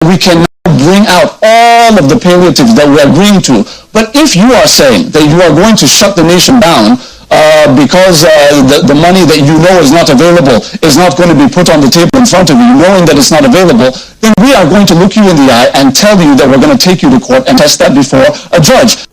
we can now bring out all of the palliatives that we're agreeing to. But if you are saying that you are going to shut the nation down because the money that you know is not available is not going to be put on the table in front of you, knowing that it's not available, then we are going to look you in the eye and tell you that we're going to take you to court and test that before a judge.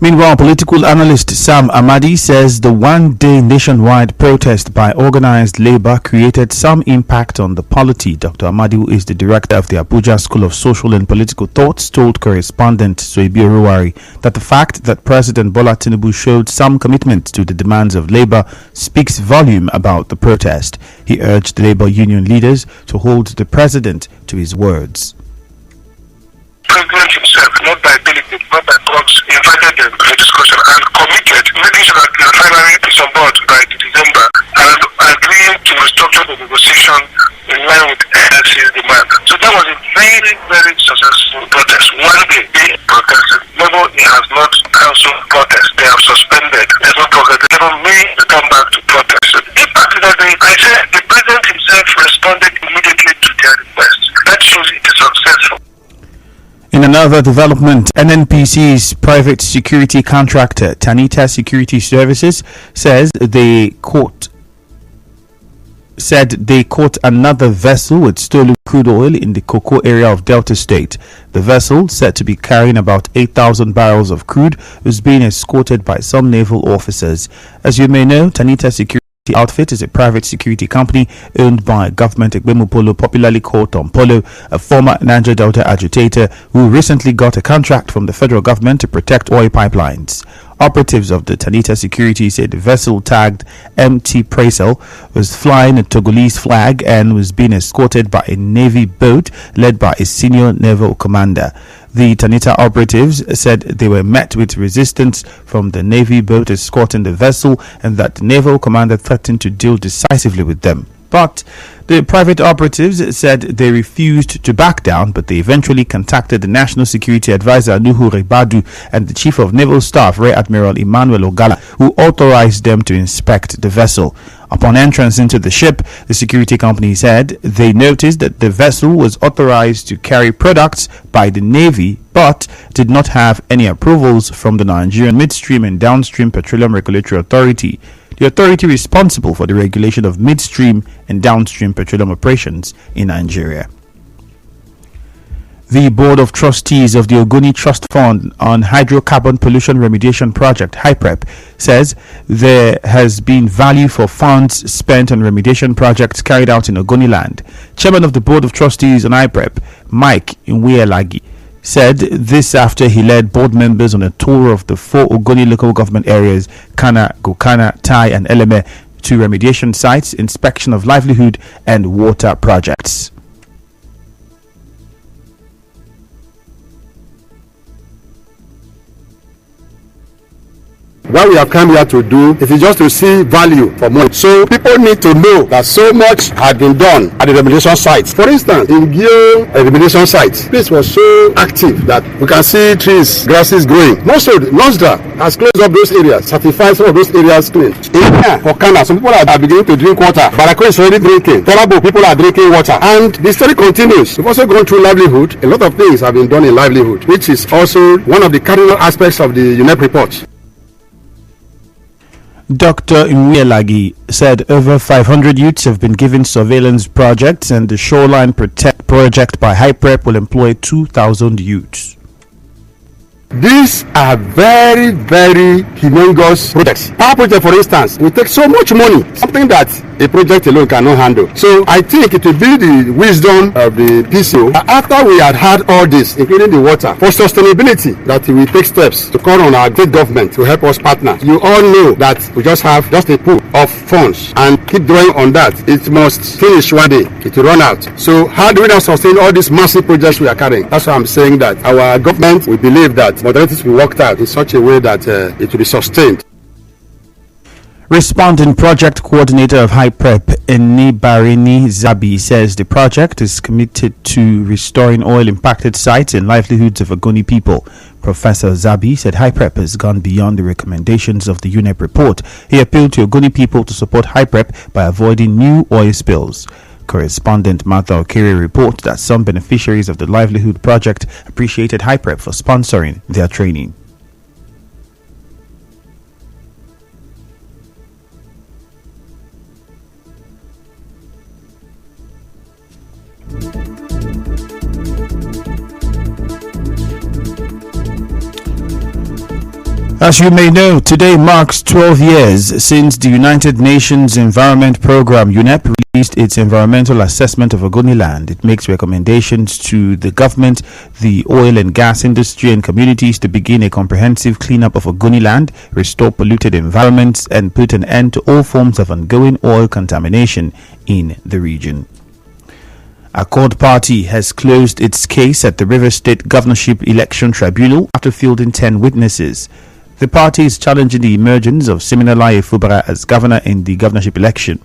Meanwhile, political analyst Sam Amadi says the one-day nationwide protest by organized labor created some impact on the polity. Dr. Amadi, who is the director of the Abuja School of Social and Political Thoughts, told correspondent Soibi Oruwari that the fact that President Bola Tinubu showed some commitment to the demands of labor speaks volume about the protest. He urged labor union leaders to hold the president to his words. President himself, not by ability, not by props, invited them to a discussion and committed, making sure that the refinery is on board by December and agreeing to restructure the negotiation in line with NLC's demand. So that was a very, very successful protest. One day they protested. Labour has not cancelled protest. They have suspended. There's no progress. They never may come back to protest. So the impact that I said the president himself responded immediately to their request. That shows it is successful. In another development, NNPC's private security contractor, Tanita Security Services, said they caught another vessel with stolen crude oil in the Cocoa area of Delta State. The vessel, said to be carrying about 8,000 barrels of crude, was being escorted by some naval officers. As you may know, Tanita Security Outfit is a private security company owned by government Egbemu Polo, popularly called Tom Polo, a former Niger Delta agitator who recently got a contract from the federal government to protect oil pipelines. Operatives of the Tanita Security said the vessel tagged MT Praisel was flying a Togolese flag and was being escorted by a Navy boat led by a senior naval commander. The Tanita operatives said they were met with resistance from the Navy boat escorting the vessel and that the naval commander threatened to deal decisively with them. But the private operatives said they refused to back down, but they eventually contacted the National Security Advisor Nuhu Rebadu and the Chief of Naval Staff Rear Admiral Emmanuel Ogala, who authorized them to inspect the vessel. Upon entrance into the ship, the security company said they noticed that the vessel was authorized to carry products by the Navy, but did not have any approvals from the Nigerian Midstream and Downstream Petroleum Regulatory Authority, the authority responsible for the regulation of midstream and downstream petroleum operations in Nigeria. The Board of Trustees of the Ogoni Trust Fund on Hydrocarbon Pollution Remediation Project, HYPREP, says there has been value for funds spent on remediation projects carried out in Ogoni land. Chairman of the Board of Trustees on HYPREP, Mike Nwelagi, said this after he led board members on a tour of the 4 Ogoni local government areas, Kana, Gokana, Tai and Eleme, to remediation sites, inspection of livelihood and water projects. What we have come here to do is just to see value for money. So people need to know that so much had been done at the remediation sites. For instance, in Gio remediation site, this was so active that we can see trees, grasses growing. Also, Nostra has closed up those areas, certified some of those areas clean. In here, for Kana, some people are beginning to drink water. Barako is already drinking. Torabo, people are drinking water. And the story continues. We've also gone through livelihood. A lot of things have been done in livelihood, which is also one of the cardinal aspects of the UNEP report. Dr. Nwelagi said over 500 youths have been given surveillance projects and the Shoreline Protect project by HYPREP will employ 2,000 youths. These are very, very humongous projects. Our project, for instance, will take so much money, something that a project alone cannot handle. So I think it will be the wisdom of the PCO after we had all this, including the water, for sustainability, that we take steps to call on our state government to help us partner. You all know that we just have a pool of funds and keep drawing on that. It must finish one day. It will run out. So how do we now sustain all these massive projects we are carrying? That's why I'm saying that our government, we believe that modalities will be worked out in such a way that it will be sustained. Responding project coordinator of HYPREP, Enibarini Zabi, says the project is committed to restoring oil-impacted sites and livelihoods of Ogoni people. Professor Zabi said HYPREP has gone beyond the recommendations of the UNEP report. He appealed to Ogoni people to support HYPREP by avoiding new oil spills. Correspondent Martha Okere reports that some beneficiaries of the Livelihood Project appreciated HyPrep for sponsoring their training. As you may know, today marks 12 years since the United Nations Environment Programme UNEP released its environmental assessment of Ogoniland. It makes recommendations to the government, the oil and gas industry and communities to begin a comprehensive cleanup of Ogoniland, restore polluted environments and put an end to all forms of ongoing oil contamination in the region. Accord Party has closed its case at the Rivers State Governorship Election Tribunal after fielding 10 witnesses. The party is challenging the emergence of Siminalayi Fubara as governor in the governorship election.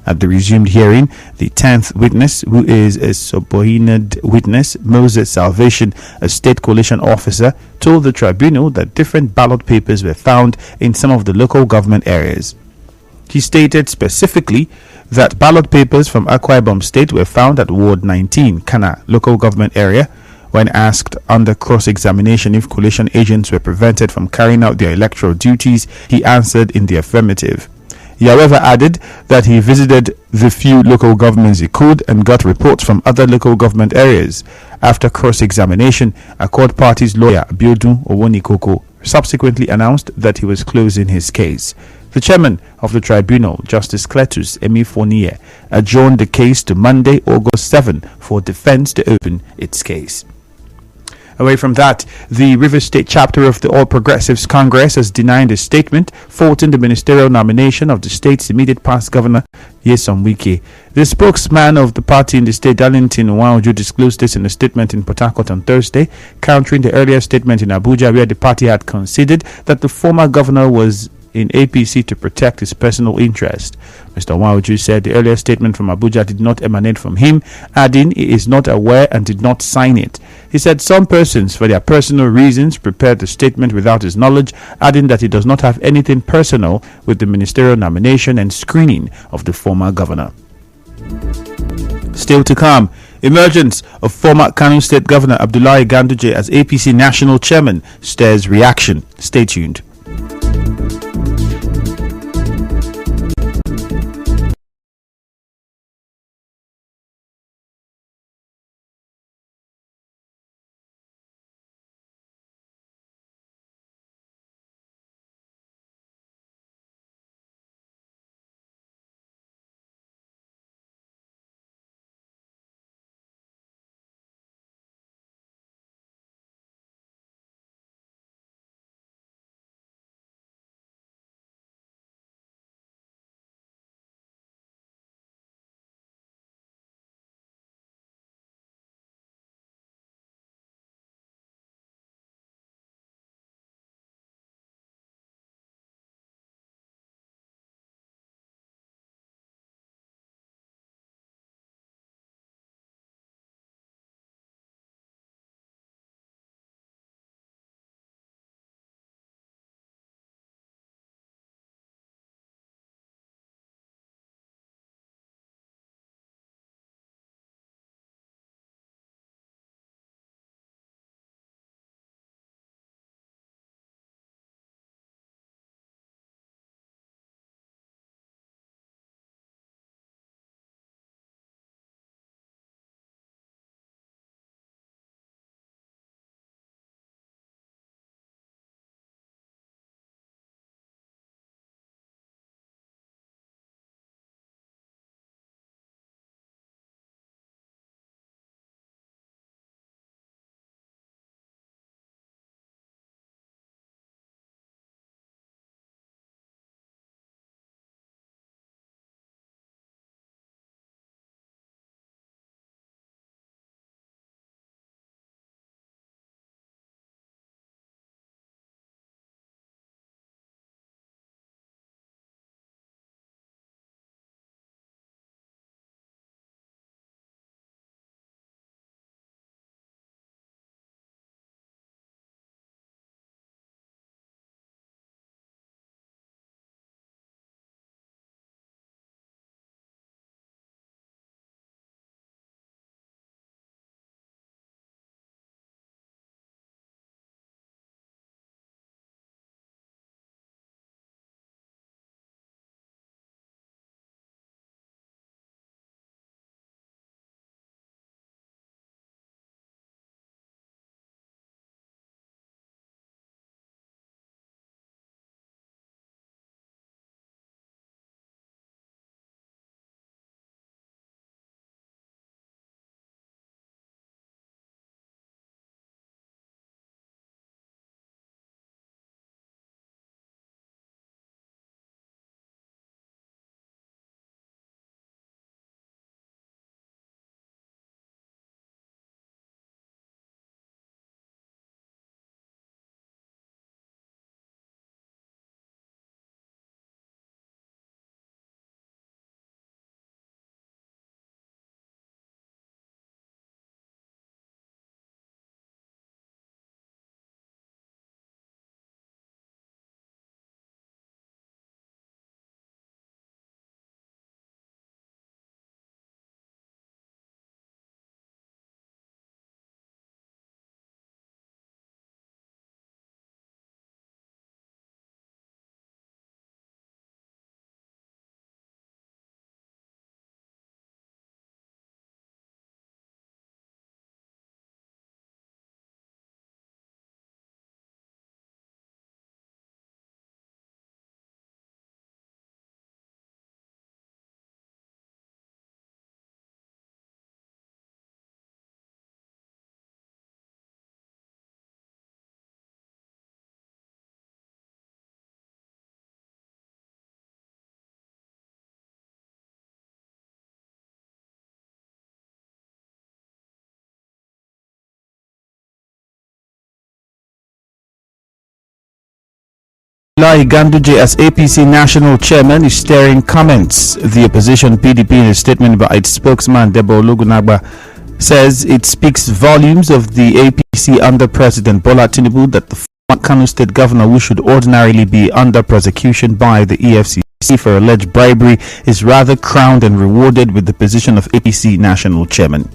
At the resumed hearing, the 10th witness, who is a subpoenaed witness, Moses Salvation, a state coalition officer, told the tribunal that different ballot papers were found in some of the local government areas. He stated specifically that ballot papers from Akwa Ibom State were found at Ward 19, Kana local government area. When asked under cross-examination if coalition agents were prevented from carrying out their electoral duties, he answered in the affirmative. He, however, added that he visited the few local governments he could and got reports from other local government areas. After cross-examination, Accord Party's lawyer Abiodun Owonikoko subsequently announced that he was closing his case. The chairman of the tribunal, Justice Cletus Emifonie, adjourned the case to Monday, August 7 for defense to open its case. Away from that, the Rivers State chapter of the All Progressives Congress has denied a statement faulting the ministerial nomination of the state's immediate past governor, Nyesom Wike. The spokesman of the party in the state, Darlington Nwaoju, disclosed this in a statement in Port Harcourt on Thursday, countering the earlier statement in Abuja where the party had conceded that the former governor was in APC to protect his personal interest. Mr. Nwaoju said the earlier statement from Abuja did not emanate from him, adding he is not aware and did not sign it. He said some persons, for their personal reasons, prepared the statement without his knowledge, adding that he does not have anything personal with the ministerial nomination and screening of the former governor. Still to come, emergence of former Kano State Governor Abdullahi Ganduje as APC National Chairman stirs reaction. Stay tuned. Abdullahi Ganduje as APC national chairman is stirring comments. The opposition PDP, in a statement by its spokesman Debo Olugunagba, says it speaks volumes of the APC under President Bola Tinubu that the former Kano State governor, who should ordinarily be under prosecution by the EFCC for alleged bribery, is rather crowned and rewarded with the position of APC national chairman.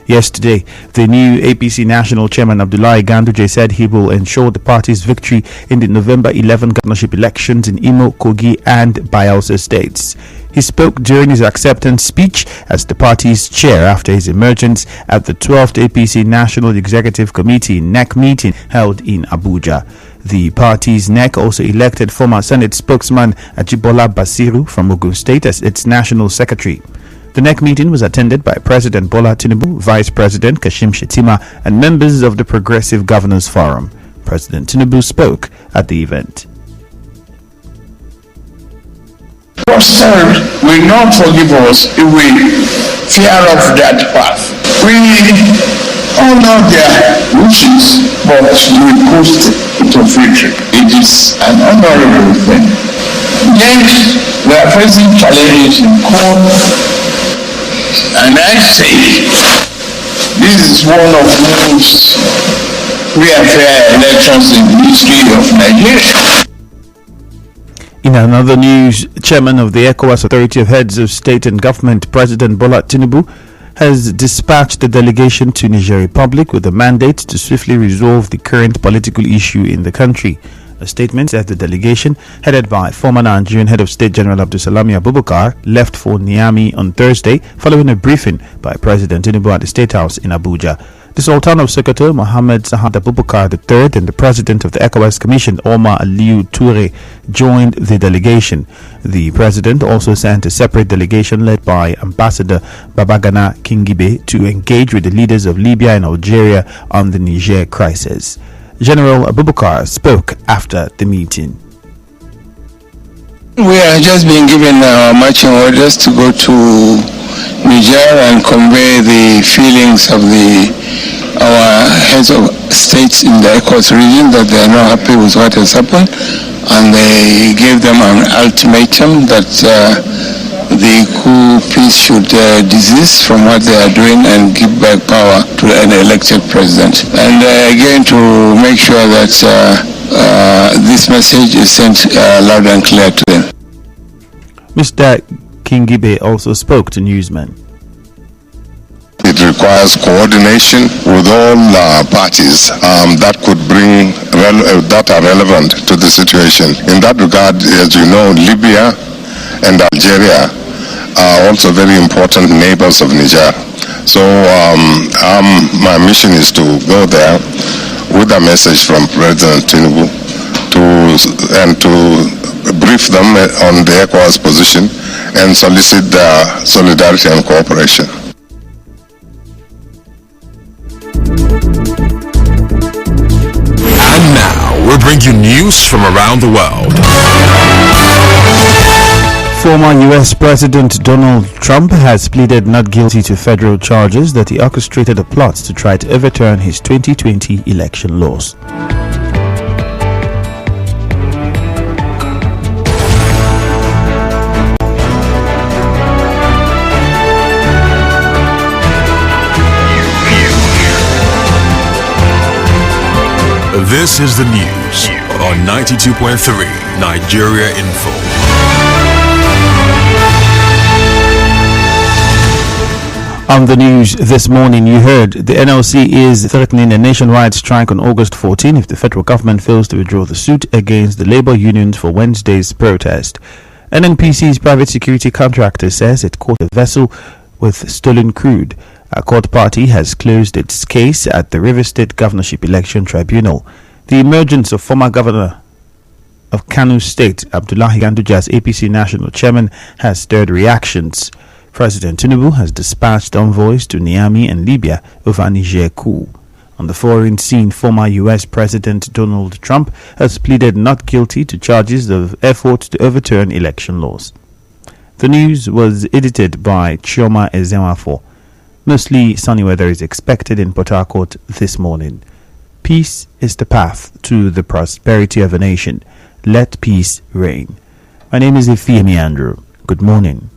Yesterday, the new APC national chairman Abdullahi Ganduje said he will ensure the party's victory in the November 11 governorship elections in Imo, Kogi and Bayelsa states. He spoke during his acceptance speech as the party's chair after his emergence at the 12th APC National Executive Committee NEC meeting held in Abuja. The party's NEC also elected former Senate spokesman Ajibola Basiru from Ogun State as its national secretary. The NEC meeting was attended by President Bola Tinubu, Vice President Kashim Shettima, and members of the Progressive Governors Forum. President Tinubu spoke at the event. Posterity will not forgive us if we fear of that path. We honor their wishes, but we coast to victory. It is an honorable thing. Yet, we are facing challenges in court. And I say, this is one of the most free and fair elections in the history of Nigeria. In another news, Chairman of the ECOWAS Authority of Heads of State and Government, President Bola Tinubu, has dispatched a delegation to Niger Republic with a mandate to swiftly resolve the current political issue in the country. A statement said the delegation, headed by former Nigerian Head of State General Abdulsalami Abubakar, left for Niamey on Thursday following a briefing by President Tinubu at the State House in Abuja. The Sultan of Sokoto, Mohammed Sahad Abubakar III, and the President of the ECOWAS Commission, Omar Aliyu Toure, joined the delegation. The President also sent a separate delegation led by Ambassador Babagana Kingibe to engage with the leaders of Libya and Algeria on the Niger crisis. General Abubakar spoke after the meeting. We are just being given marching orders to go to Niger and convey the feelings of our heads of states in the ECOWAS region that they are not happy with what has happened, and they gave them an ultimatum that the coup peace should desist from what they are doing and give back power to an elected president. And again, to make sure that this message is sent loud and clear to them. Mr. Kingibe also spoke to newsmen. It requires coordination with all parties that could bring that are relevant to the situation. In that regard, as you know, Libya and Algeria are also very important neighbors of Niger. So my mission is to go there with a message from President Tinubu to brief them on the ECOWAS position and solicit their solidarity and cooperation. And now we'll bring you news from around the world. Former U.S. President Donald Trump has pleaded not guilty to federal charges that he orchestrated a plot to try to overturn his 2020 election laws. This is the news on 92.3 Nigeria Info. On the news this morning, you heard the NLC is threatening a nationwide strike on August 14 if the federal government fails to withdraw the suit against the labor unions for Wednesday's protest. NNPC's private security contractor says it caught a vessel with stolen crude. A court party has closed its case at the River State Governorship Election Tribunal. The emergence of former governor of Kano State, Abdullahi Ganduje, as APC national chairman, has stirred reactions. President Tinubu has dispatched envoys to Niamey and Libya over Niger coup. On the foreign scene, former U.S. President Donald Trump has pleaded not guilty to charges of effort to overturn election laws. The news was edited by Chioma Ezenwafo. Mostly sunny weather is expected in Port Harcourt this morning. Peace is the path to the prosperity of a nation. let peace reign. My name is Ifeemi Andrew. Good morning.